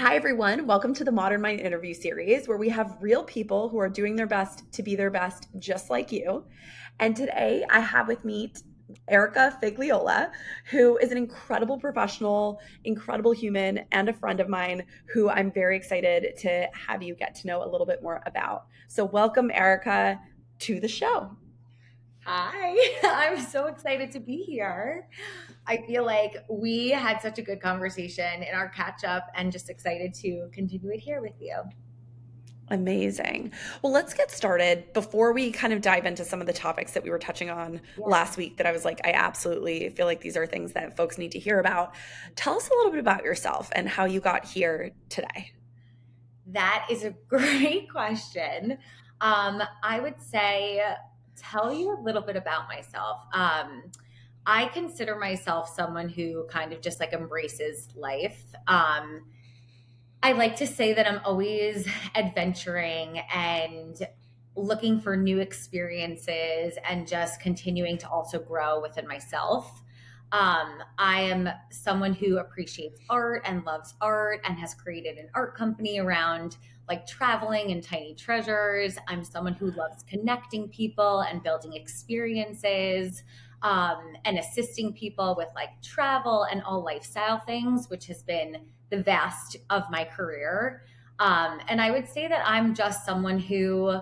Hi, everyone. Welcome to the Modern Mind interview series, where we have real people who are doing their best to be their best, just like you. And today I have with me Erica Figliolia, who is an incredible professional, incredible human, and a friend of mine who I'm very excited to have you get to know a little bit more about. So, welcome, Erica, to the show. Hi, I'm so excited to be here. I feel like we had such a good conversation in our catch up and just excited to continue it here with you. Amazing. Well, let's get started. Before we kind of dive into some of the topics that we were touching on Yeah, last week, that I was like, I absolutely feel like these are things that folks need to hear about. Tell us a little bit about yourself and how you got here today. that is a great question. I would say, tell you a little bit about myself. I consider myself someone who kind of just like embraces life. I like to say that I'm always adventuring and looking for new experiences and just continuing to also grow within myself. I am someone who appreciates art and loves art and has created an art company around like traveling and tiny treasures. I'm someone who loves connecting people and building experiences and assisting people with like travel and all lifestyle things, which has been the vast of my career. And I would say that I'm just someone who,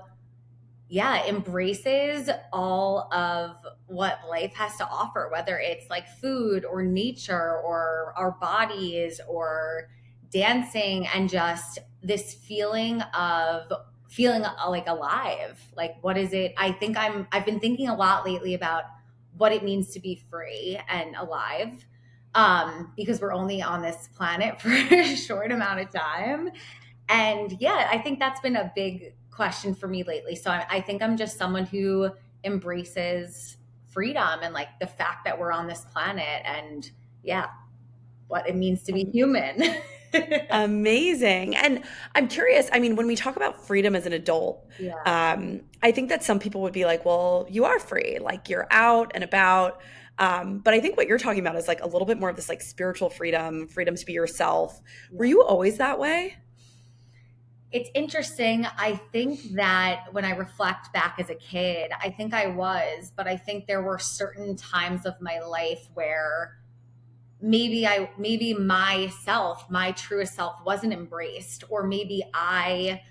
yeah, embraces all of what life has to offer, whether it's like food or nature or our bodies or dancing and just this feeling of feeling like alive. Like, what is it? I've been thinking a lot lately about what it means to be free and alive. Because we're only on this planet for a short amount of time. And yeah, I think that's been a big question for me lately. So I think I'm just someone who embraces freedom and like the fact that we're on this planet and yeah, what it means to be Um, human. Amazing. And I'm curious, I mean, when we talk about freedom as an adult, Yeah. I think that some people would be like, well, you are free, like you're out and about. But I think what you're talking about is like a little bit more of this like spiritual freedom, freedom to be yourself. Were Yeah. you always that way? It's interesting. I think that when I reflect back as a kid, I think I was, but I think there were certain times of my life where maybe myself, my truest self wasn't embraced, or maybe I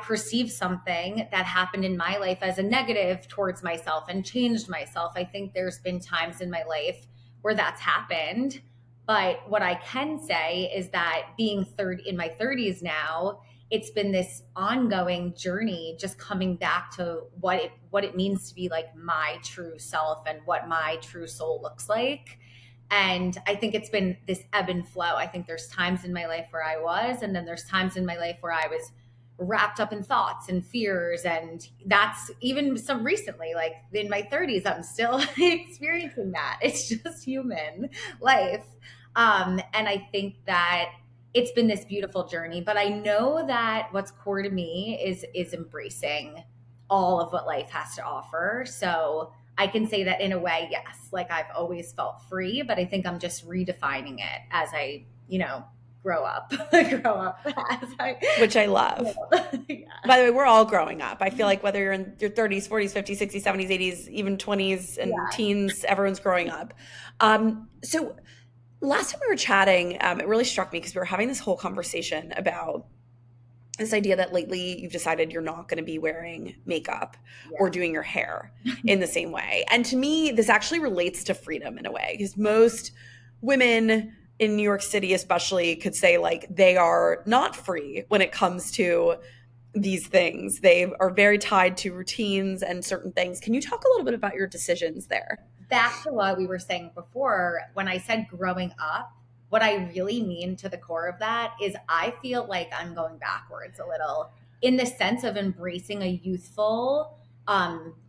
perceived something that happened in my life as a negative towards myself and changed myself. I think there's been times in my life where that's happened. But what I can say is that being in my 30s now, it's been this ongoing journey, just coming back to what it means to be like my true self and what my true soul looks like. And I think it's been this ebb and flow. I think there's times in my life where I was, and then there's times in my life where I was wrapped up in thoughts and fears. And that's even some recently, like in my 30s, I'm still experiencing that. It's just human life. And I think that it's been this beautiful journey, but I know that what's core to me is embracing all of what life has to offer. So I can say that in a way, yes, like I've always felt free, but I think I'm just redefining it as I, grow up, grow up as I, Which I love. yeah, By the way, we're all growing up. I feel like whether you're in your 30s, 40s, 50s, 60s, 70s, 80s, even 20s and yeah, teens, everyone's growing up. So last time we were chatting, it really struck me because we were having this whole conversation about this idea that lately you've decided you're not going to be wearing makeup or yeah, doing your hair in the same way. And to me, this actually relates to freedom in a way because most women in New York City, especially, could say like they are not free when it comes to these things. They are very tied to routines and certain things. Can you talk a little bit about your decisions there? back to what we were saying before, when I said growing up, what I really mean to the core of that is I feel like I'm going backwards a little in the sense of embracing a youthful,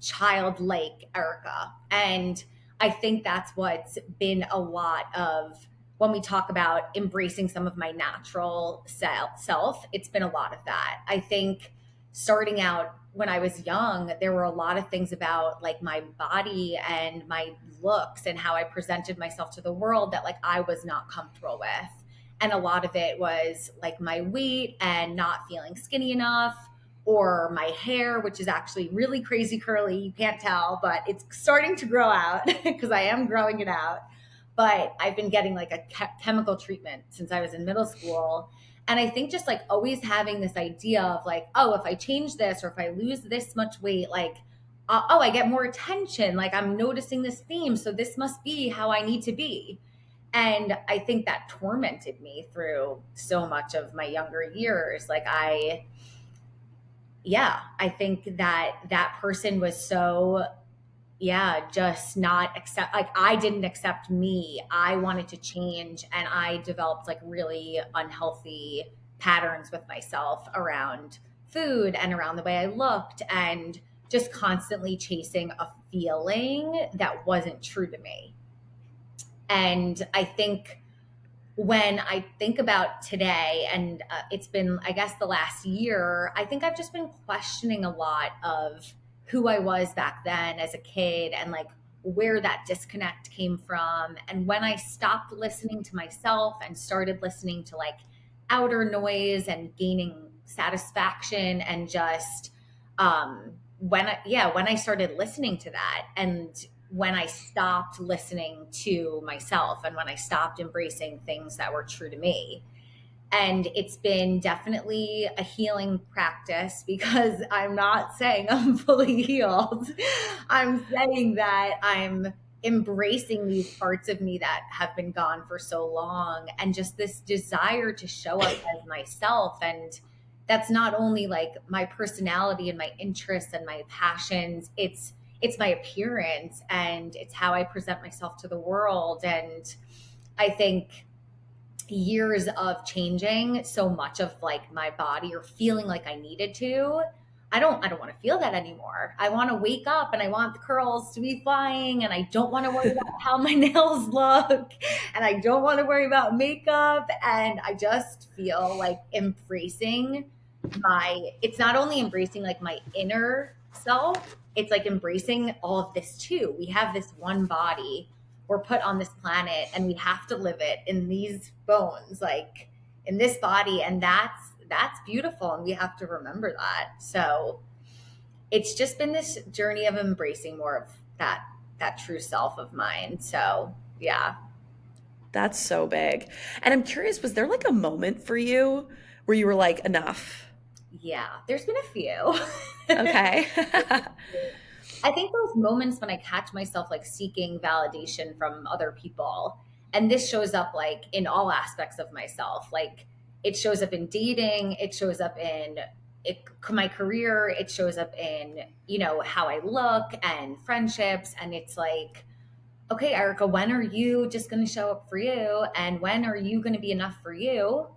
childlike Erica. And I think that's what's been a lot of when we talk about embracing some of my natural self, it's been a lot of that. I think starting out when I was young, there were a lot of things about like my body and my looks and how I presented myself to the world that like I was not comfortable with. And a lot of it was like my weight and not feeling skinny enough, or my hair, which is actually really crazy curly. You can't tell, but it's starting to grow out because I am growing it out. But I've been getting like a chemical treatment since I was in middle school. And I think just like always having this idea of like, oh, if I change this or if I lose this much weight, like, oh, I get more attention. Like I'm noticing this theme. So this must be how I need to be. And I think that tormented me through so much of my younger years. Like I think that that person was so, just not accept, like I didn't accept me. I wanted to change and I developed like really unhealthy patterns with myself around food and around the way I looked and just constantly chasing a feeling that wasn't true to me. And I think when I think about today, and it's been, I guess, the last year, I think I've just been questioning a lot of who I was back then as a kid and like where that disconnect came from. And when I stopped listening to myself and started listening to like outer noise and gaining satisfaction and just when I started listening to that and when I stopped listening to myself and when I stopped embracing things that were true to me. And it's been definitely a healing practice because I'm not saying I'm fully healed. I'm saying that I'm embracing these parts of me that have been gone for so long and just this desire to show up as myself. And that's not only like my personality and my interests and my passions, it's my appearance and it's how I present myself to the world. And I think years of changing so much of like my body or feeling like I needed to, I don't want to feel that anymore. I want to wake up and I want the curls to be flying and I don't want to worry about how my nails look and I don't want to worry about makeup and I just feel like embracing it's not only embracing like my inner self, it's like embracing all of this too. We have this one body, we're put on this planet and we have to live it in these bones, like in this body. And that's beautiful. And we have to remember that. So it's just been this journey of embracing more of that true self of mine. So yeah. That's so big. And I'm curious, was there like a moment for you where you were like, enough? Yeah. There's been a few. Okay. I think those moments when I catch myself like seeking validation from other people, and this shows up like in all aspects of myself. Like it shows up in dating, it shows up in my career, it shows up in, how I look and friendships. And it's like, okay, Erica, when are you just going to show up for you? And when are you going to be enough for you?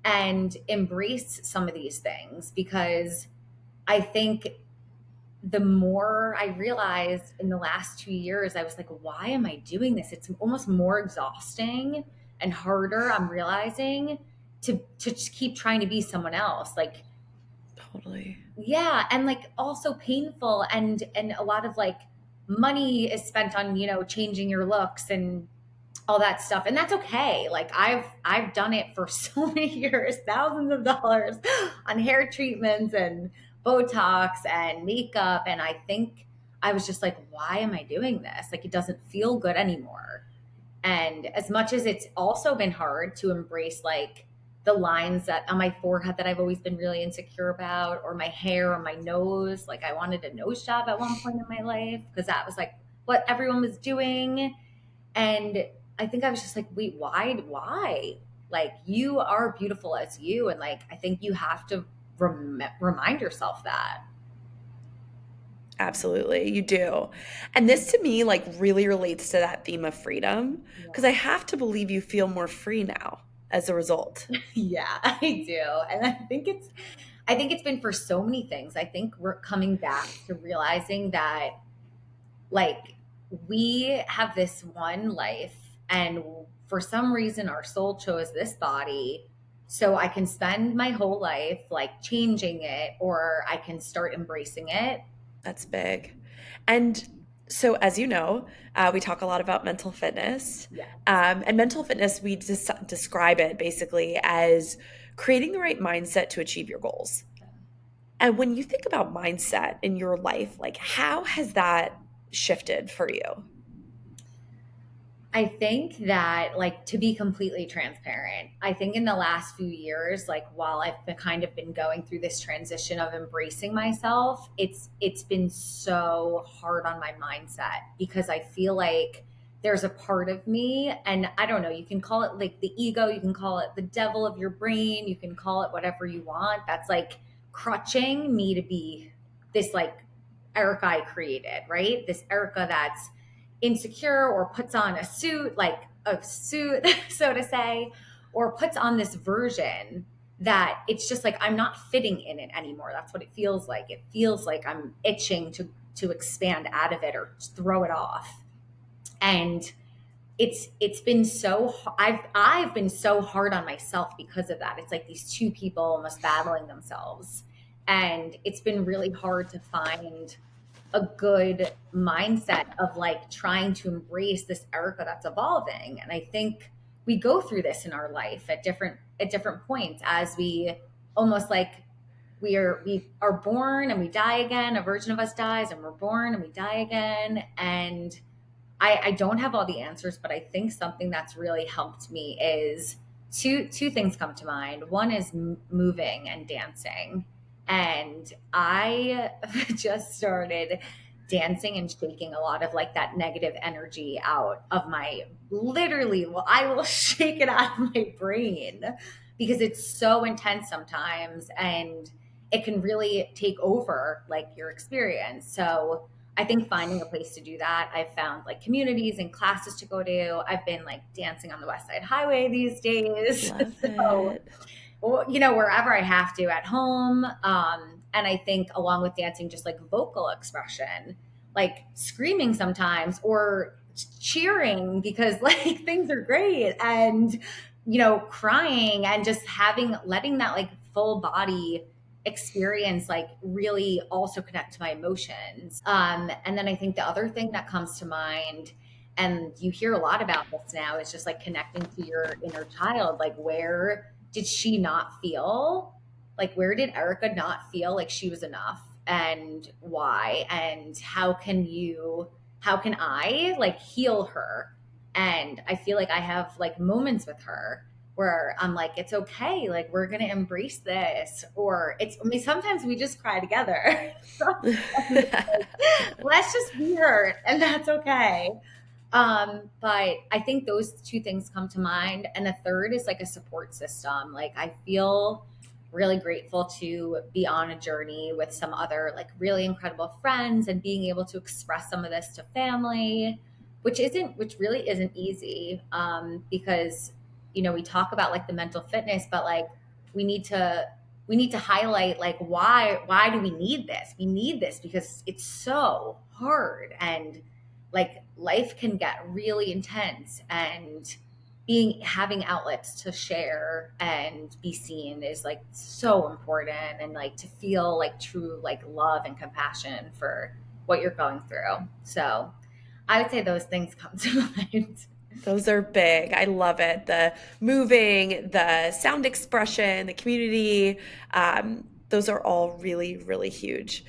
And embrace some of these things because I think the more I realized in the last 2 years, I was like, why am I doing this? It's almost more exhausting and harder, I'm realizing, to just keep trying to be someone else. Like, Totally. yeah, and like also painful and a lot of like money is spent on, changing your looks and all that stuff. And that's okay. Like I've done it for so many years, thousands of dollars on hair treatments and Botox and makeup. And I think I was just like, why am I doing this? Like it doesn't feel good anymore. And as much as it's also been hard to embrace like the lines that on my forehead that I've always been really insecure about, or my hair or my nose, like I wanted a nose job at one point in my life because that was like what everyone was doing. And I think I was just like, wait, why? Like, you are beautiful as you. And like, I think you have to remind yourself that. Absolutely, you do. And this to me like really relates to that theme of freedom because I have to believe you feel more free now as a result. Yeah, I do. And I think it's been for so many things. I think we're coming back to realizing that like we have this one life and for some reason our soul chose this body so I can spend my whole life like changing it or I can start embracing it. That's big. And So, as you know, we talk a lot about mental fitness. Yeah. And mental fitness, we describe it basically as creating the right mindset to achieve your goals. And when you think about mindset in your life, like how has that shifted for you? I think that, like, to be completely transparent, I think in the last few years, like, while I've been kind of been going through this transition of embracing myself, it's been so hard on my mindset because I feel like there's a part of me, and I don't know, you can call it like the ego, you can call it the devil of your brain, you can call it whatever you want. That's like crutching me to be this like Erica I created, right? This Erica that's insecure or puts on a suit, like a suit, so to say, or puts on this version that it's just like I'm not fitting in it anymore. That's what it feels like. It feels like I'm itching to expand out of it or throw it off. And it's been so I've been so hard on myself because of that. It's like these two people almost battling themselves. And it's been really hard to find a good mindset of like trying to embrace this Erica that's evolving. And I think we go through this in our life at different points as we almost like we are born and we die again. A version of us dies and we're born and we die again. And I don't have all the answers, but I think something that's really helped me is two things come to mind. One is moving and dancing. And I just started dancing and shaking a lot of like that negative energy out of my literally, well, I will shake it out of my brain because it's so intense sometimes and it can really take over like your experience. So I think finding a place to do that, I've found like communities and classes to go to. I've been like dancing on the West Side Highway these days. Love So, it. well, you know, wherever I have to at home. And I think along with dancing, just like vocal expression, like screaming sometimes or cheering because like things are great and, you know, crying and just letting that like full body experience like really also connect to my emotions. And then I think the other thing that comes to mind, and you hear a lot about this now, is just like connecting to your inner child. Like, where did she not feel? Like, where did Erica not feel like she was enough? And why? And how can I like heal her? And I feel like I have like moments with her where I'm like, it's okay. Like, we're going to embrace this. Or I mean, sometimes we just cry together. Let's just be hurt and that's okay. But I think those two things come to mind. And the third is like a support system. Like, I feel really grateful to be on a journey with some other like really incredible friends and being able to express some of this to family, which really isn't easy. Because, you know, we talk about like the mental fitness, but like we need to, we need to highlight like why do we need this? We need this because it's so hard and like life can get really intense and being having outlets to share and be seen is like so important and like to feel like true like love and compassion for what you're going through. So I would say those things come to mind. Those are big. I love it. The moving, the sound expression, the community, those are all really, really huge.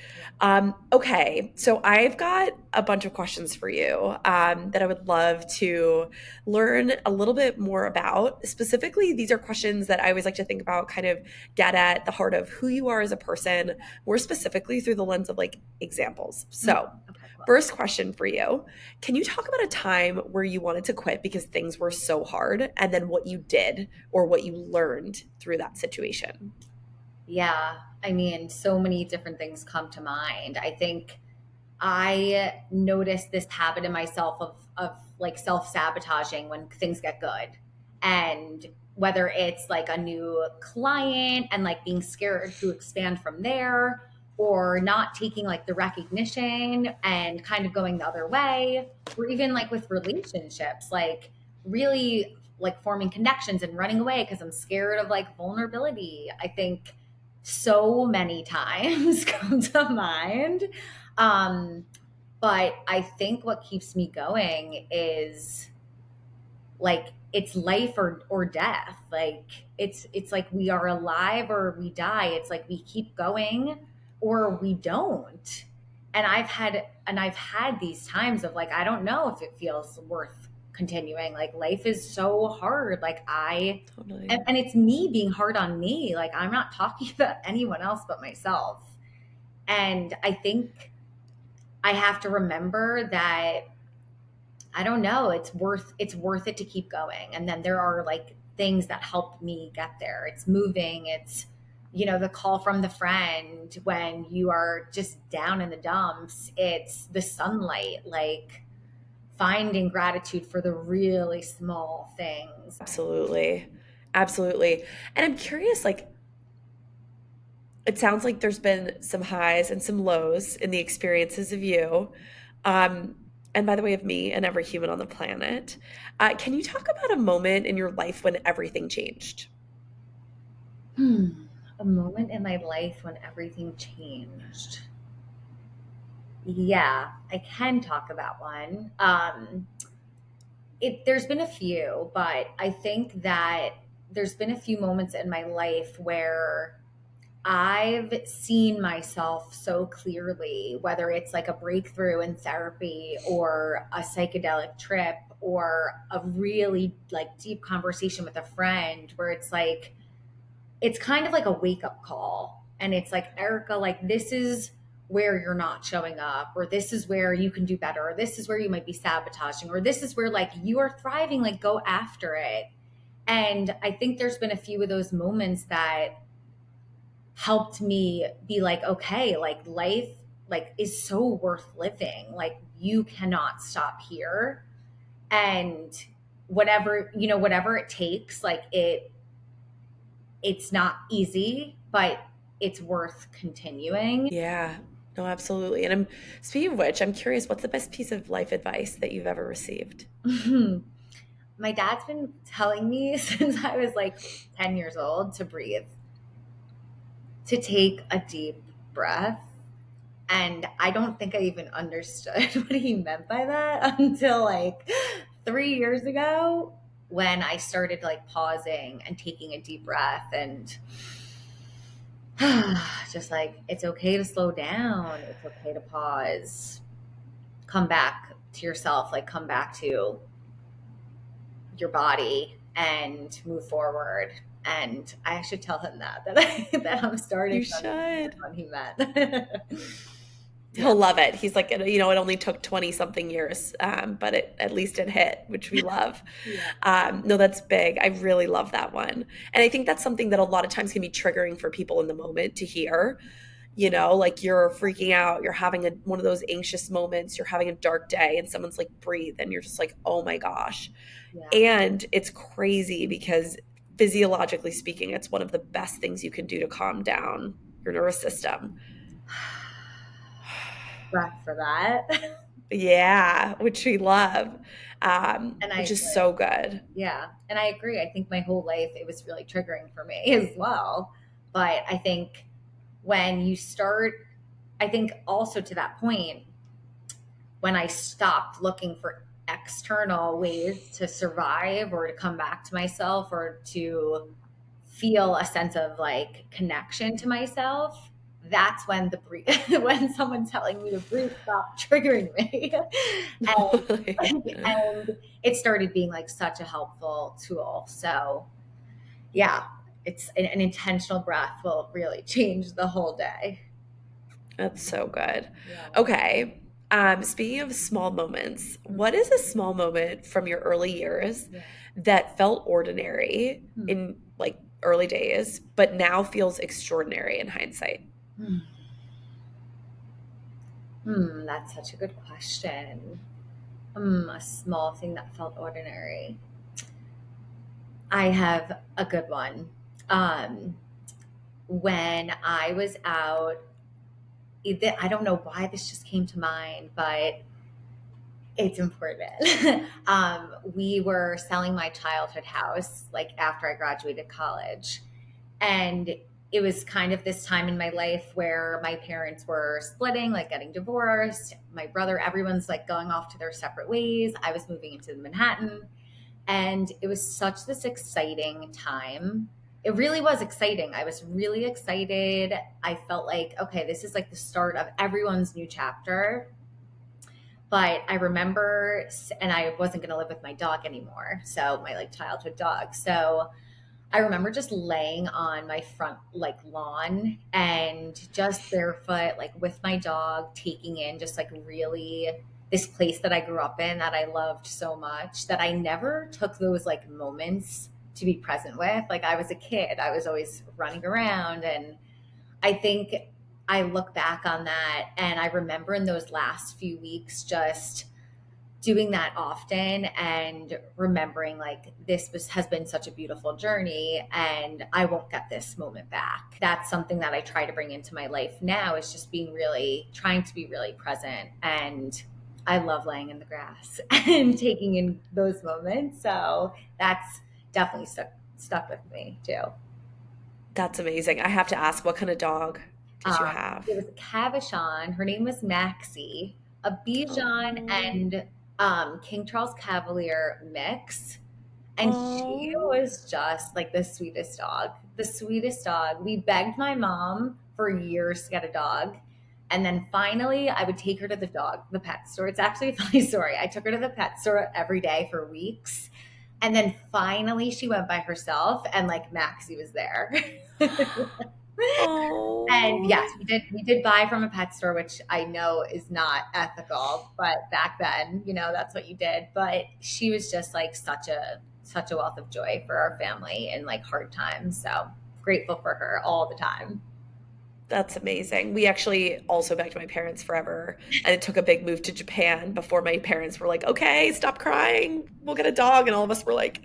Okay, so I've got a bunch of questions for you that I would love to learn a little bit more about. Specifically, these are questions that I always like to think about, kind of get at the heart of who you are as a person, more specifically through the lens of like examples. So, Okay, cool. first question for you. Can you talk about a time where you wanted to quit because things were so hard and then what you did or what you learned through that situation? Yeah, I mean, so many different things come to mind. I think I noticed this habit in myself of like self-sabotaging when things get good. And whether it's like a new client and like being scared to expand from there or not taking like the recognition and kind of going the other way, or even like with relationships, like really like forming connections and running away because I'm scared of like vulnerability. I think so many times come to mind. Um, But I think what keeps me going is like it's life or death. Like it's like we are alive or we die. It's like we keep going or we don't. And I've had these times of like I don't know if it feels worth continuing. Like life is so hard. Like Totally. and it's me being hard on me. Like I'm not talking about anyone else but myself. And I think I have to remember that I don't know, it's worth it to keep going. And then there are like things that help me get there. It's moving, it's the call from the friend when you are just down in the dumps. It's the sunlight, like finding gratitude for the really small things. Absolutely. Absolutely. And I'm curious, like, it sounds like there's been some highs and some lows in the experiences of you. Um, and by the way, of me and every human on the planet. Can you talk about a moment in your life when everything changed? Hmm. A moment in my life when everything changed. Yeah, I can talk about one. There's been a few, but I think that there's been a few moments in my life where I've seen myself so clearly, whether it's like a breakthrough in therapy or a psychedelic trip or a really like deep conversation with a friend where it's like it's kind of like a wake up call. And it's like, Erica, like, this is where you're not showing up, or this is where you can do better, or this is where you might be sabotaging, or this is where like you are thriving, like, go after it. And I think there's been a few of those moments that helped me be like, okay, like, life like is so worth living. Like, you cannot stop here. And whatever it takes, like it's not easy, but it's worth continuing. Yeah, no, absolutely. And speaking of which, I'm curious, what's the best piece of life advice that you've ever received? My dad's been telling me since I was like 10 years old to breathe, to take a deep breath. And I don't think I even understood what he meant by that until like 3 years ago when I started like pausing and taking a deep breath and just like it's okay to slow down, it's okay to pause, come back to yourself, like come back to your body and move forward. And I should tell him that I'm starting You to understand should. what he meant. Yeah. He'll love it. He's like, it only took 20 something years, but at least it hit, which we love. Yeah. No, that's big. I really love that one. And I think that's something that a lot of times can be triggering for people in the moment to hear. Like you're freaking out, you're having one of those anxious moments, you're having a dark day, and someone's like, breathe. And you're just like, oh my gosh. Yeah. And it's crazy because physiologically speaking, it's one of the best things you can do to calm down your nervous system. Breath for that. Yeah, which we love, And I which is agree. so good. Yeah. And I agree. I think my whole life it was really triggering for me as well. But I think when you start, I think also to that point, when I stopped looking for external ways to survive or to come back to myself or to feel a sense of like connection to myself, that's when the breathe, when someone telling me to breathe stopped triggering me. And it started being like such a helpful tool. So yeah, it's an intentional breath will really change the whole day. That's so good. Yeah. Okay. Speaking of small moments, what is a small moment from your early years Yeah. that felt ordinary Hmm. in like early days, but now feels extraordinary in hindsight? Hmm. That's such a good question. A small thing that felt ordinary. I have a good one. Um, when I was out, I don't know why this just came to mind, but it's important. We were selling my childhood house like after I graduated college. And it was kind of this time in my life where my parents were splitting, like getting divorced. My brother, everyone's like going off to their separate ways. I was moving into Manhattan. And it was such this exciting time. It really was exciting. I was really excited. I felt like, okay, this is like the start of everyone's new chapter. But I remember, and I wasn't going to live with my dog anymore. So, my like childhood dog. So, I remember just laying on my front like lawn and just barefoot, like with my dog, taking in just like really this place that I grew up in that I loved so much that I never took those like moments to be present with. Like I was a kid, I was always running around. And I think I look back on that and I remember in those last few weeks just doing that often and remembering like has been such a beautiful journey and I won't get this moment back. That's something that I try to bring into my life now, is just trying to be really present. And I love laying in the grass and taking in those moments. So that's definitely stuck with me too. That's amazing. I have to ask, what kind of dog did you have? It was a Cavachon. Her name was Maxie, a Bichon Oh, and King Charles Cavalier mix. And she oh, was just like the sweetest dog, the sweetest dog. We begged my mom for years to get a dog. And then finally, I would take her to the pet store. It's actually a funny story. I took her to the pet store every day for weeks. And then finally, she went by herself, and like Maxie was there. And oh. yes, we did buy from a pet store, which I know is not ethical, but back then, that's what you did. But she was just like such a wealth of joy for our family in like hard times. So grateful for her all the time. That's amazing. We actually also begged my parents forever, and it took a big move to Japan before my parents were like, "Okay, stop crying. We'll get a dog." And all of us were like,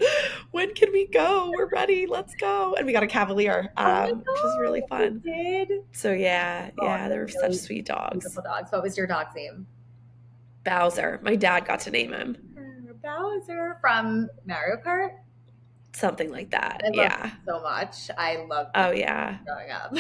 "When can we go? We're ready. Let's go." And we got a Cavalier, Oh my which was really God, you fun. did? So yeah, Oh, yeah, they they're were such really sweet dogs. beautiful dogs. What was your dog's name? Bowser. My dad got to name him. Bowser from Mario Kart. Something like that. I love Yeah. him so much. I loved him Oh yeah. growing up.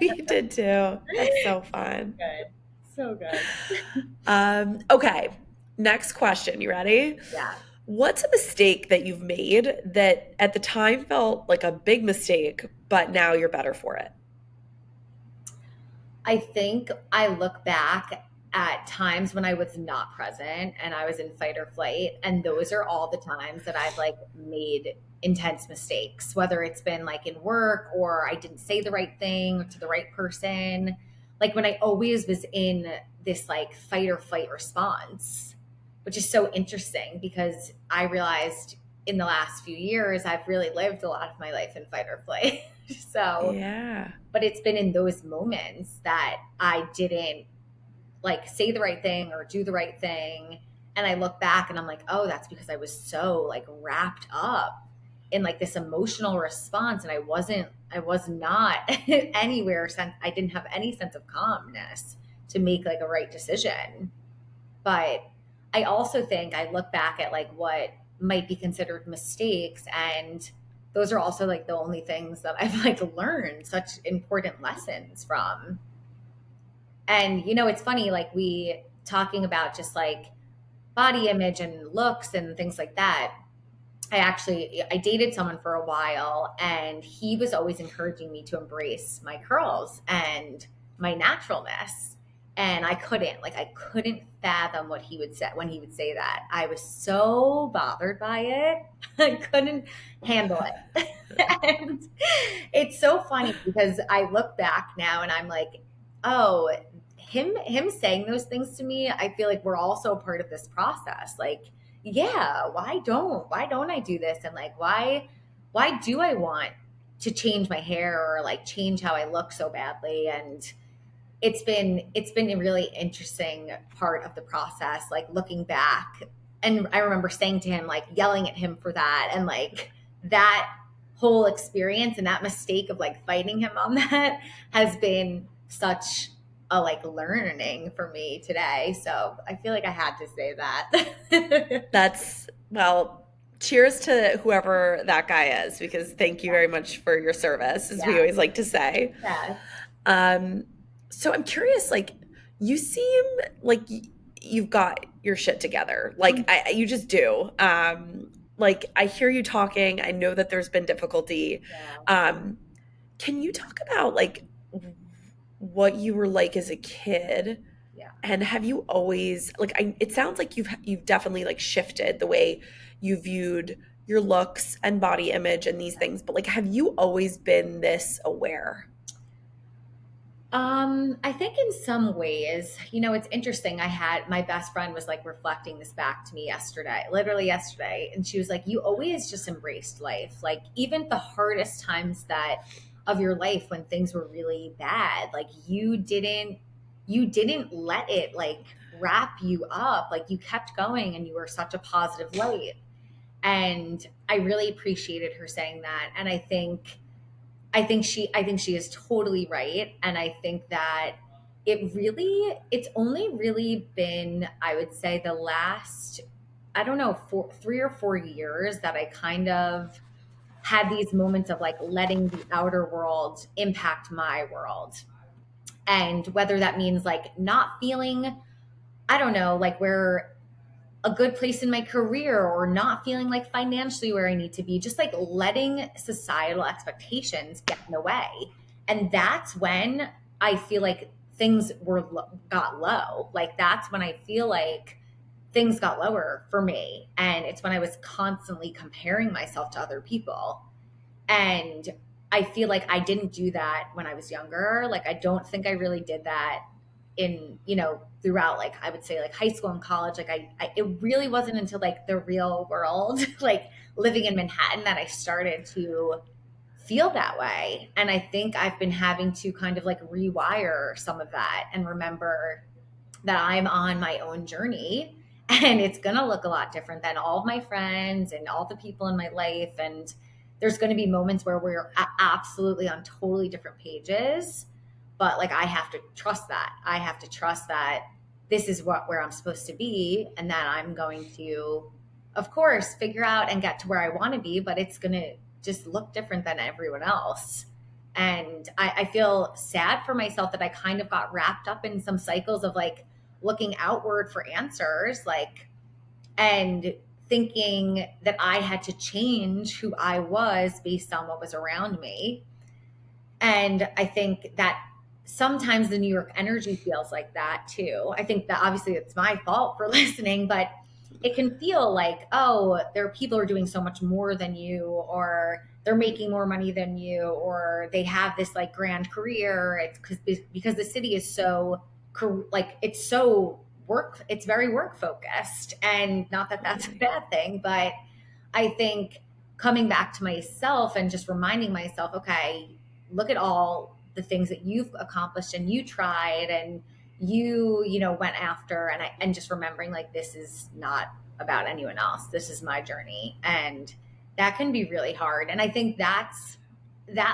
We did too. That's so fun. Good. So good. Okay. Next question. You ready? Yeah. What's a mistake that you've made that at the time felt like a big mistake, but now you're better for it? I think I look back at times when I was not present and I was in fight or flight. And those are all the times that I've like made intense mistakes, whether it's been like in work or I didn't say the right thing to the right person. Like when I always was in this like fight or flight response, which is so interesting because I realized in the last few years, I've really lived a lot of my life in fight or flight. So, Yeah. but it's been in those moments that I didn't like say the right thing or do the right thing. And I look back and I'm like, oh, that's because I was so like wrapped up in like this emotional response. And I was not anywhere sense. I didn't have any sense of calmness to make like a right decision. But I also think I look back at like what might be considered mistakes, and those are also like the only things that I've like learned such important lessons from. And it's funny, like we talking about just like body image and looks and things like that. I dated someone for a while and he was always encouraging me to embrace my curls and my naturalness. And I couldn't fathom what he would say when he would say that. I was so bothered by it. I couldn't handle it. And it's so funny because I look back now and I'm like, oh, him saying those things to me, I feel like we're also a part of this process. Like, yeah, why don't I do this? And like, why do I want to change my hair or like change how I look so badly? And it's been a really interesting part of the process, like looking back. And I remember saying to him, like yelling at him for that, and like that whole experience and that mistake of like fighting him on that has been such a like learning for me today. So I feel like I had to say that. That's, well, cheers to whoever that guy is, because thank you very much for your service, as we Yeah. always like to say. Yeah. Um, so I'm curious, like, you seem like you've got your shit together. Like, you just do. Like, I hear you talking. I know that there's been difficulty. Yeah. Um, can you talk about like what you were like as a kid? Yeah. And have you always like it sounds like you've definitely like shifted the way you viewed your looks and body image and these things, but like have you always been this aware? I think in some ways, it's interesting. I had my best friend was like reflecting this back to me yesterday, literally yesterday. And she was like, you always just embraced life. Like even the hardest times that of your life when things were really bad, like you didn't let it like wrap you up. Like you kept going and you were such a positive light. And I really appreciated her saying that. And I think she is totally right. And I think that it's only really been, I would say, the last, I don't know, 3 or 4 years that I kind of had these moments of like letting the outer world impact my world. And whether that means like not feeling, I don't know, like where a good place in my career or not feeling like financially where I need to be, just like letting societal expectations get in the way. And that's when I feel like things got low. Like that's when I feel like things got lower for me. And it's when I was constantly comparing myself to other people. And I feel like I didn't do that when I was younger. Like I don't think I really did that throughout, like I would say like high school and college. Like it really wasn't until like the real world, like living in Manhattan, that I started to feel that way. And I think I've been having to kind of like rewire some of that and remember that I'm on my own journey, and it's going to look a lot different than all of my friends and all the people in my life. And there's going to be moments where we're absolutely on totally different pages, but like I have to trust that. I have to trust that this is where I'm supposed to be, and that I'm going to, of course, figure out and get to where I want to be, but it's going to just look different than everyone else. And I feel sad for myself that I kind of got wrapped up in some cycles of like looking outward for answers, like, and thinking that I had to change who I was based on what was around me. And I think that sometimes the New York energy feels like that too. I think that obviously it's my fault for listening, but it can feel like, oh, there are people who are doing so much more than you, or they're making more money than you, or they have this like grand career. It's because the city is so like it's so work. It's very work focused, and not that that's a Totally. bad thing, but I think coming back to myself and just reminding myself, okay, look at all the things that you've accomplished and you tried and you went after, and just remembering like this is not about anyone else. This is my journey. And that can be really hard. And I think that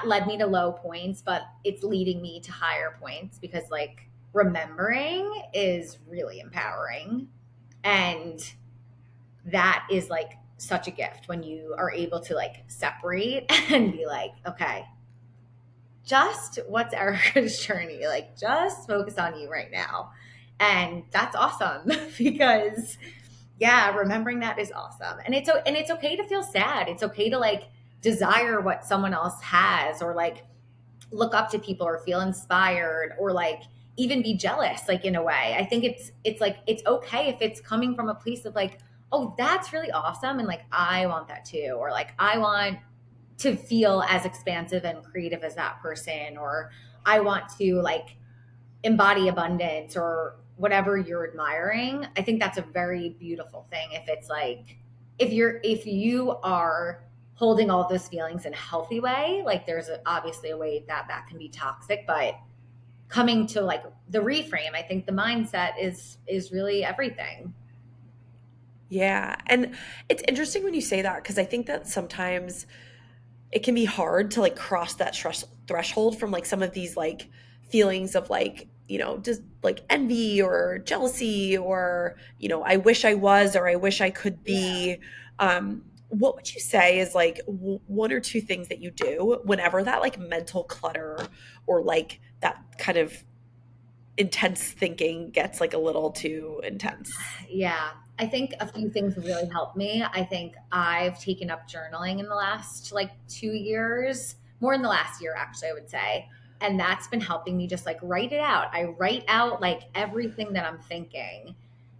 led me to low points, but it's leading me to higher points, because like remembering is really empowering. And that is like such a gift when you are able to like separate and be like, okay, just what's Erica's journey? Like, just focus on you right now. And that's awesome because, yeah, remembering that is awesome. And it's okay to feel sad. It's okay to like desire what someone else has, or like look up to people or feel inspired, or like even be jealous, like in a way. I think it's like it's okay if it's coming from a place of like, oh, that's really awesome, and like I want that too, or like I want to feel as expansive and creative as that person, or I want to like embody abundance, or whatever you're admiring. I think that's a very beautiful thing. If it's like, if you are holding all those feelings in a healthy way, like there's obviously a way that can be toxic, but coming to like the reframe, I think the mindset is really everything. Yeah. And it's interesting when you say that, because I think that sometimes it can be hard to like cross that threshold from like some of these like feelings of like, just like envy or jealousy or, I wish I was or I wish I could Yeah. be. what would you say is like one or two things that you do whenever that like mental clutter or like that kind of intense thinking gets like a little too intense? Yeah, I think a few things have really helped me. I think I've taken up journaling in the last like 2 years, more in the last year, actually, I would say. And that's been helping me just like write it out. I write out like everything that I'm thinking.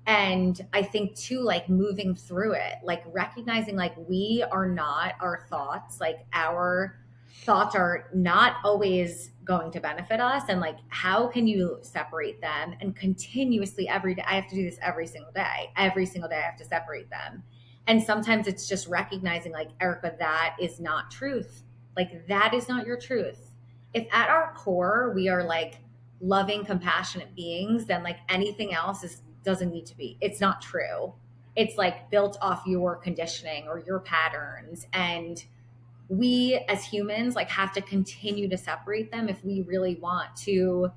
And I think too, like moving through it, like recognizing like we are not our thoughts, like our thoughts are not always going to benefit us, and like how can you separate them and continuously every day. I have to do this every single day I have to separate them. And sometimes it's just recognizing like, Erica, that is not truth. Like that is not your truth. If at our core we are like loving compassionate beings, then like anything else is doesn't need to be, it's not true. It's like built off your conditioning or your patterns. And we as humans like have to continue to separate them if we really want to.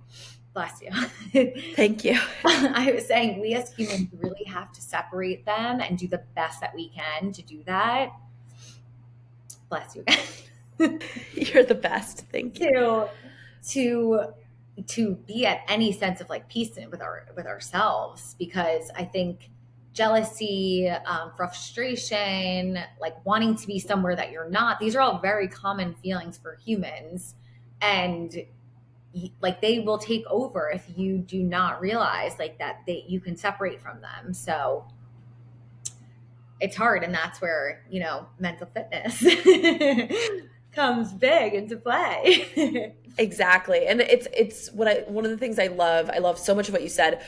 Bless you. Thank you. I was saying we as humans really have to separate them and do the best that we can to do that. Bless you. You're the best. Thank you. to to to be at any sense of like peace with ourselves, because I think jealousy, frustration, like wanting to be somewhere that you're not, these are all very common feelings for humans. And like they will take over if you do not realize like that you can separate from them. So it's hard, and that's where mental fitness comes big into play. Exactly. And it's one of the things I love so much of what you said.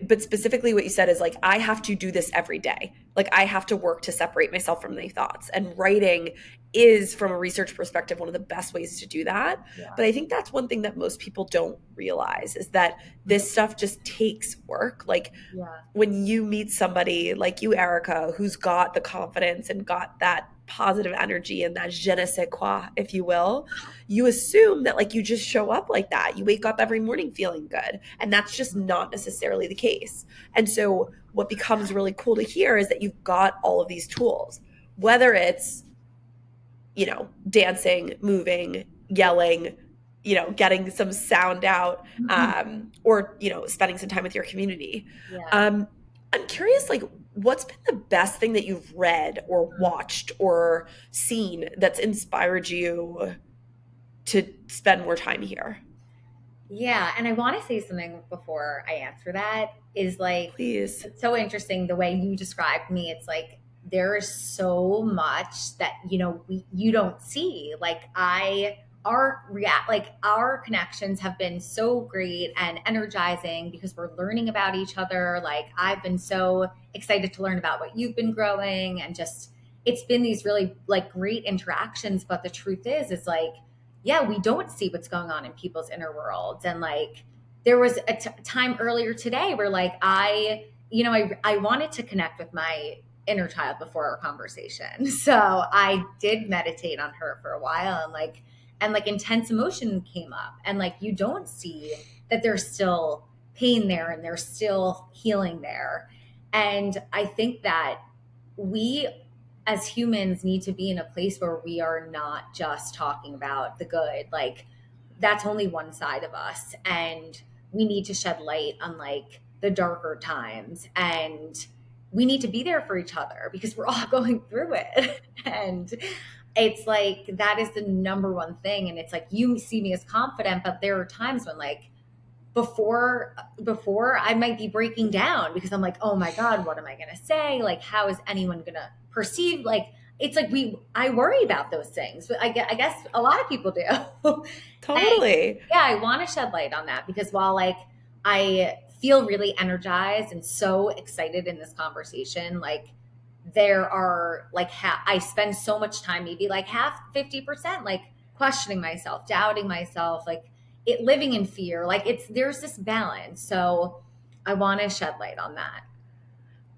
But specifically what you said is like, I have to do this every day. Like I have to work to separate myself from my thoughts. And writing is, from a research perspective, one of the best ways to do that. Yeah. But I think that's one thing that most people don't realize is that this stuff just takes work. Like Yeah. when you meet somebody like you, Erica, who's got the confidence and got that positive energy and that je ne sais quoi, if you will, you assume that like you just show up like that. You wake up every morning feeling good. And that's just not necessarily the case. And so what becomes really cool to hear is that you've got all of these tools, whether it's, dancing, moving, yelling, getting some sound out, or, spending some time with your community. Yeah. I'm curious, like, what's been the best thing that you've read or watched or seen that's inspired you to spend more time here? Yeah, and I want to say something before I answer that, is like, Please. it's so interesting the way you described me. It's like there is so much that you don't see. Like our connections have been so great and energizing because we're learning about each other. Like I've been so excited to learn about what you've been growing, and just it's been these really like great interactions. But the truth is, it's like, yeah, we don't see what's going on in people's inner worlds. And like, there was a time earlier today where like I wanted to connect with my inner child before our conversation. So I did meditate on her for a while, and like intense emotion came up, and like you don't see that there's still pain there and there's still healing there. And I think that we as humans need to be in a place where we are not just talking about the good. Like that's only one side of us, and we need to shed light on like the darker times, and we need to be there for each other because we're all going through it. And it's like that is the number one thing. And it's like you see me as confident, but there are times when like before I might be breaking down because I'm like, oh my God, what am I gonna say? Like, how is anyone gonna perceive? Like, it's like I worry about those things, but I guess a lot of people do. Totally. Yeah, I want to shed light on that because while like I feel really energized and so excited in this conversation, like there are like I spend so much time, maybe like half 50%, like questioning myself, doubting myself, like living in fear. Like there's this balance. So I want to shed light on that.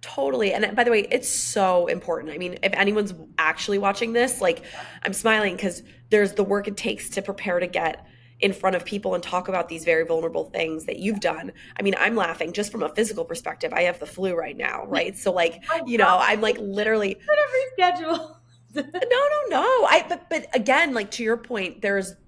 Totally. And by the way, it's so important. I mean, if anyone's actually watching this, like I'm smiling because there's the work it takes to prepare to get in front of people and talk about these very vulnerable things that you've done. I mean, I'm laughing just from a physical perspective. I have the flu right now, right? So like, Oh, I'm like literally reschedule. no. But again, like to your point,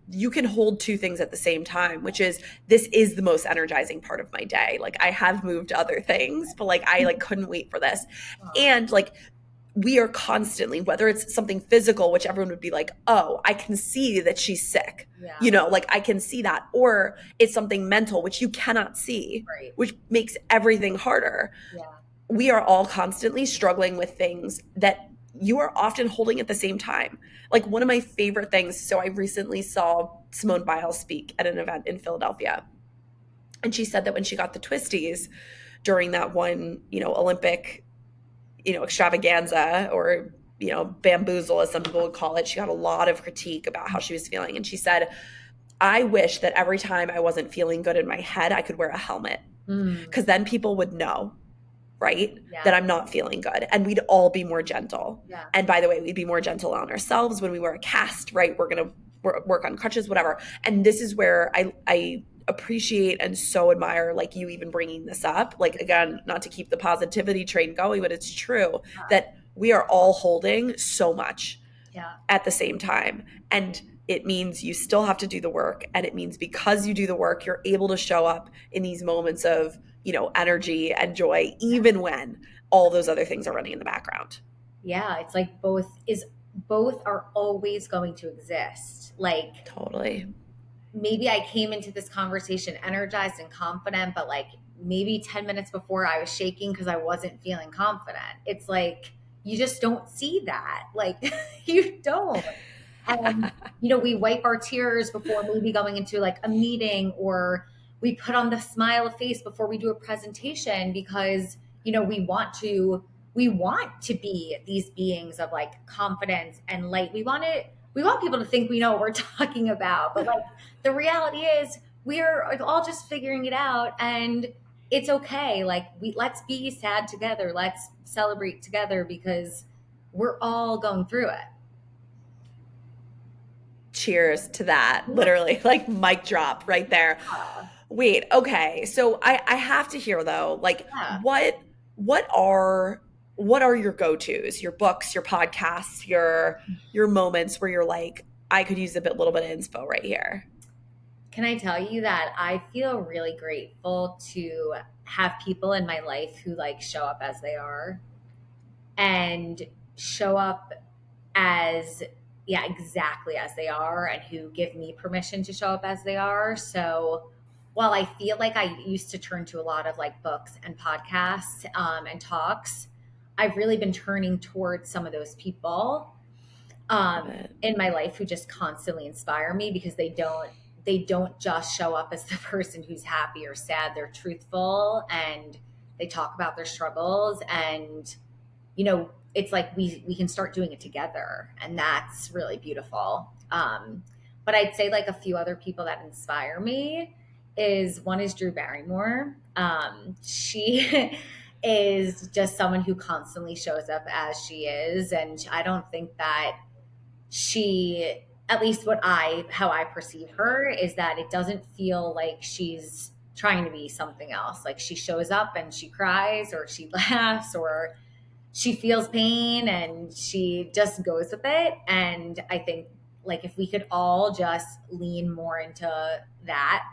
you can hold two things at the same time, which is this is the most energizing part of my day. Like I have moved to other things, but like I like couldn't wait for this. And like we are constantly, whether it's something physical, which everyone would be like, oh, I can see that she's sick. Yeah. Like I can see that. Or it's something mental, which you cannot see, Right. which makes everything harder. Yeah. We are all constantly struggling with things that you are often holding at the same time. Like one of my favorite things. So I recently saw Simone Biles speak at an event in Philadelphia. And she said that when she got the twisties during that one, Olympic, extravaganza or, bamboozle, as some people would call it, she got a lot of critique about how she was feeling. And she said, I wish that every time I wasn't feeling good in my head, I could wear a helmet because then people would know, right? Yeah. That I'm not feeling good and we'd all be more gentle. Yeah. And by the way, we'd be more gentle on ourselves when we wear a cast, right? We're going to work on crutches, whatever. And this is where I appreciate and so admire like you even bringing this up. Like, again, not to keep the positivity train going, but it's true that we are all holding so much at the same time. And it means you still have to do the work. And it means because you do the work, you're able to show up in these moments of, energy and joy, even when all those other things are running in the background. Yeah. It's like both are always going to exist. Like totally. Maybe I came into this conversation energized and confident, but like maybe 10 minutes before I was shaking because I wasn't feeling confident. It's like, you just don't see that. Like you don't. And, we wipe our tears before maybe going into like a meeting, or we put on the smile face before we do a presentation because, we want to be these beings of like confidence and light. We want people to think we know what we're talking about, but like the reality is we're all just figuring it out, and it's okay. Like let's be sad together. Let's celebrate together because we're all going through it. Cheers to that. Literally, like mic drop right there. Wait, okay. So I have to hear though, like what are your go-tos, your books, your podcasts, your moments where you're like, I could use a little bit of inspo right here? Can I tell you that I feel really grateful to have people in my life who like show up as they are and show up as exactly as they are, and who give me permission to show up as they are. So while I feel like I used to turn to a lot of like books and podcasts and talks, I've really been turning towards some of those people in my life who just constantly inspire me, because they don't just show up as the person who's happy or sad. They're truthful and they talk about their struggles, and it's like we can start doing it together, and that's really beautiful. But I'd say like a few other people that inspire me one is Drew Barrymore. She is just someone who constantly shows up as she is, and I don't think that she, at least how I perceive her, is that it doesn't feel like she's trying to be something else. Like she shows up and she cries or she laughs or she feels pain and she just goes with it. And I think like if we could all just lean more into that,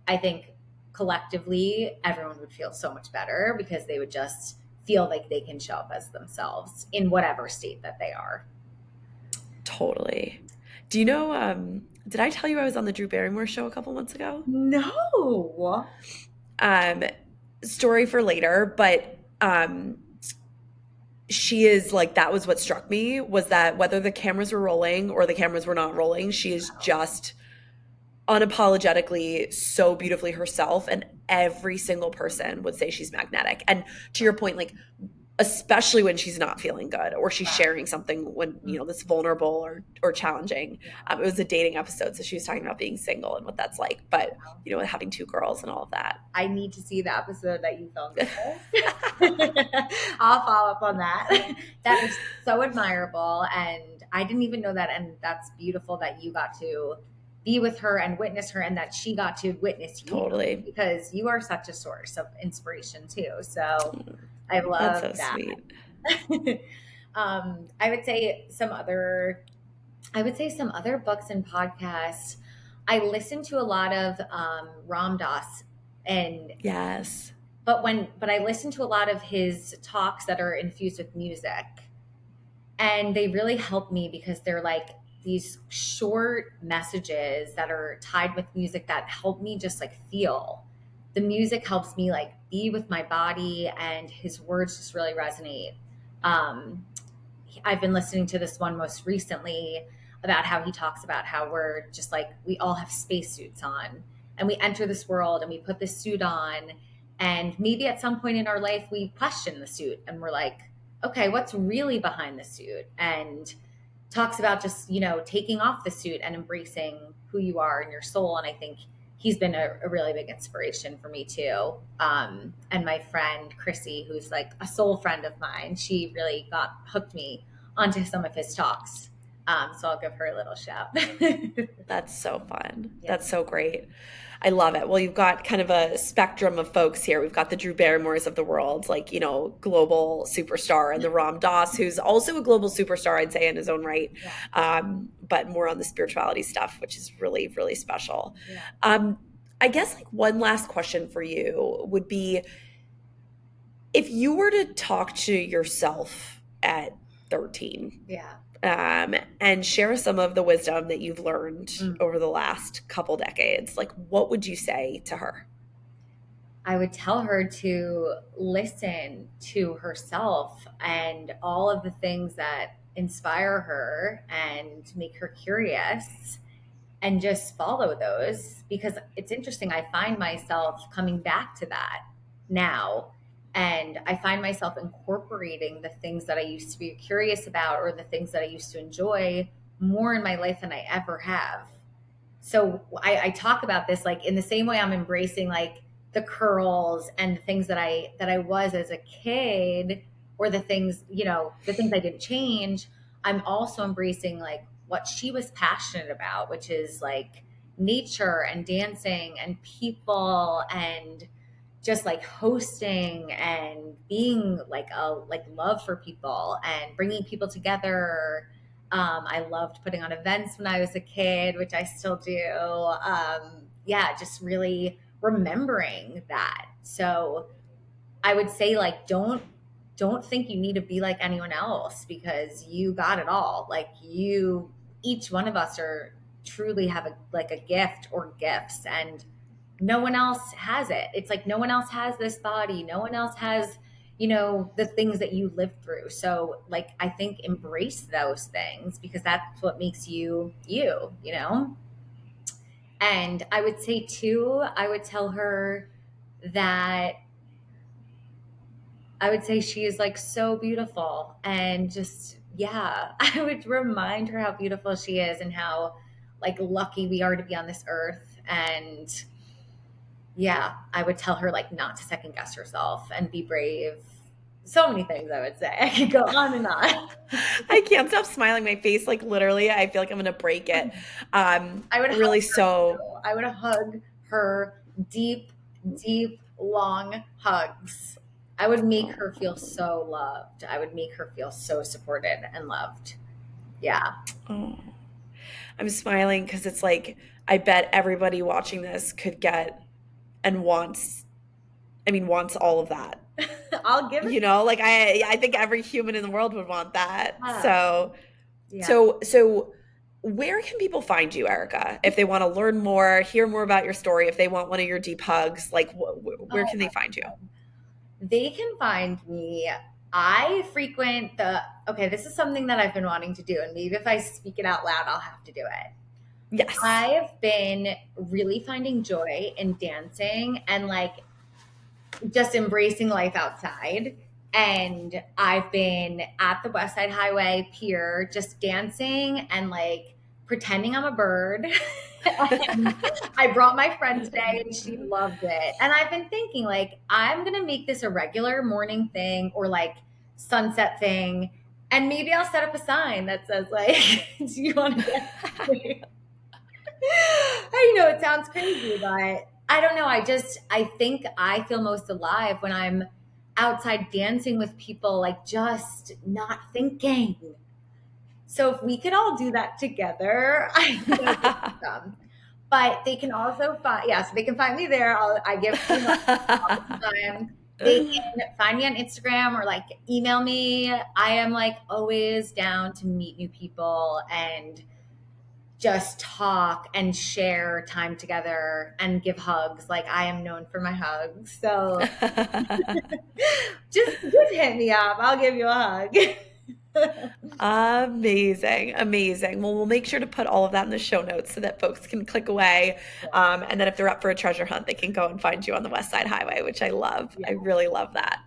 I think collectively everyone would feel so much better, because they would just feel like they can show up as themselves in whatever state that they are. Totally. Do you know, did I tell you I was on the Drew Barrymore show a couple months ago? No. Story for later, but she is like, that was what struck me, was that whether the cameras were rolling or the cameras were not rolling, she is just unapologetically so beautifully herself, and every single person would say she's magnetic. And to your point, like especially when she's not feeling good or she's sharing something when that's vulnerable or challenging. It was a dating episode, so she was talking about being single and what that's like, but having two girls and all of that. I need to see the episode that you filmed. I'll follow up on that. That is so admirable, and I didn't even know that, and that's beautiful that you got to be with her and witness her, and that she got to witness you, Totally. because you are such a source of inspiration too. So I That's love so that. sweet. I would say some other books and podcasts. I listen to a lot of Ram Dass, and Yes. but I listen to a lot of his talks that are infused with music, and they really help me because they're like these short messages that are tied with music that help me just like feel. The music helps me like be with my body, and his words just really resonate. Um, I've been listening to this one most recently about how he talks about how we're just like, we all have spacesuits on, and we enter this world and we put this suit on. And maybe at some point in our life, we question the suit and we're like, okay, what's really behind the suit? And talks about just, taking off the suit and embracing who you are and your soul. And I think he's been a really big inspiration for me too. And my friend Chrissy, who's like a soul friend of mine, she really got hooked me onto some of his talks. So I'll give her a little shout. That's so fun. Yeah. That's so great. I love it. Well, you've got kind of a spectrum of folks here. We've got the Drew Barrymores of the world, like, global superstar, and the Ram Dass, who's also a global superstar, I'd say, in his own right, Yeah. but more on the spirituality stuff, which is really, really special. Yeah. I guess like one last question for you would be, if you were to talk to yourself at 13, Yeah. and share some of the wisdom that you've learned Mm. over the last couple decades, like what would you say to her? I would tell her to listen to herself and all of the things that inspire her and make her curious, and just follow those, because it's interesting. I find myself coming back to that now, and I find myself incorporating the things that I used to be curious about, or the things that I used to enjoy, more in my life than I ever have. So I talk about this like in the same way I'm embracing like the curls and the things that I was as a kid, or the things I didn't change. I'm also embracing like what she was passionate about, which is like nature and dancing and people, and just like hosting and being like love for people and bringing people together. I loved putting on events when I was a kid, which I still do. Yeah, just really remembering that. So I would say like don't think you need to be like anyone else, because you got it all. Like each one of us are truly have a gift or gifts, and no one else has it. It's like no one else has this body. No one else has, the things that you lived through. So like I think embrace those things, because that's what makes you you. And I would say too, I would tell her that I would say she is like so beautiful, and just yeah, I would remind her how beautiful she is and how like lucky we are to be on this earth. And yeah, I would tell her like not to second guess herself and be brave. So many things I would say. I could go on and on. I can't stop smiling. My face, like literally, I feel like I'm gonna break it. I would hug Really, her so too. I would hug her deep, deep, long hugs. I would make her feel so loved. I would make her feel so supported and loved. Yeah. oh, I'm smiling because it's like I bet everybody watching this could get and wants all of that. I'll give it. Like I think every human in the world would want that. Yeah. So Yeah. so where can people find you, Erica, if they want to learn more, hear more about your story, if they want one of your deep hugs, like where Oh can they find you? They can find me. I frequent okay, this is something that I've been wanting to do, and maybe if I speak it out loud, I'll have to do it. Yes. I've been really finding joy in dancing and like just embracing life outside. And I've been at the West Side Highway Pier just dancing and like pretending I'm a bird. And I brought my friend today and she loved it. And I've been thinking like I'm going to make this a regular morning thing or like sunset thing. And maybe I'll set up a sign that says like, do you want to dance? it sounds crazy, but I don't know. I think I feel most alive when I'm outside dancing with people, like just not thinking. So if we could all do that together, I think that would be awesome. But they can also find, yeah, so they can find me there. I give free hugs all the time. They can find me on Instagram or like email me. I am like always down to meet new people and just talk and share time together and give hugs. Like I am known for my hugs. So just hit me up. I'll give you a hug. Amazing. Amazing. Well, we'll make sure to put all of that in the show notes so that folks can click away. And then if they're up for a treasure hunt, they can go and find you on the West Side Highway, which I love. Yeah. I really love that.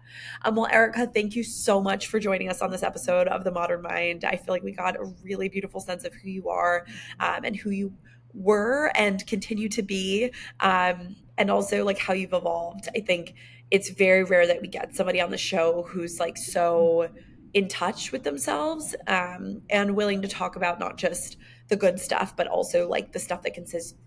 Well, Erica, thank you so much for joining us on this episode of The Modern Mind. I feel like we got a really beautiful sense of who you are and who you were and continue to be, and also like how you've evolved. I think it's very rare that we get somebody on the show who's like so in touch with themselves, and willing to talk about not just the good stuff, but also like the stuff that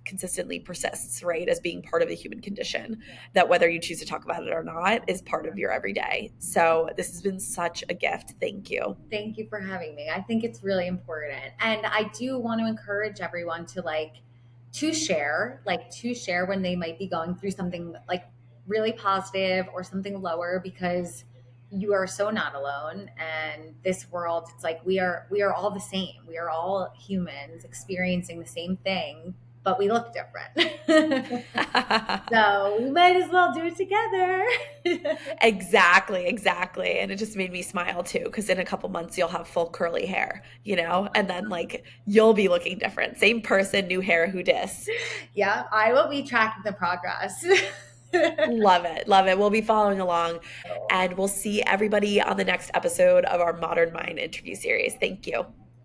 consistently persists, right? As being part of the human condition, that whether you choose to talk about it or not is part of your everyday. So this has been such a gift. Thank you. Thank you for having me. I think it's really important. And I do want to encourage everyone to to share when they might be going through something like really positive or something lower, because you are so not alone. And this world, it's like we are all the same. We are all humans experiencing the same thing, but we look different. So we might as well do it together. Exactly. And it just made me smile too, because in a couple months you'll have full curly hair, and then like you'll be looking different. Same person, new hair, who dis? Yeah, I will be tracking the progress. Love it. Love it. We'll be following along, and we'll see everybody on the next episode of our Modern Mind interview series. Thank you.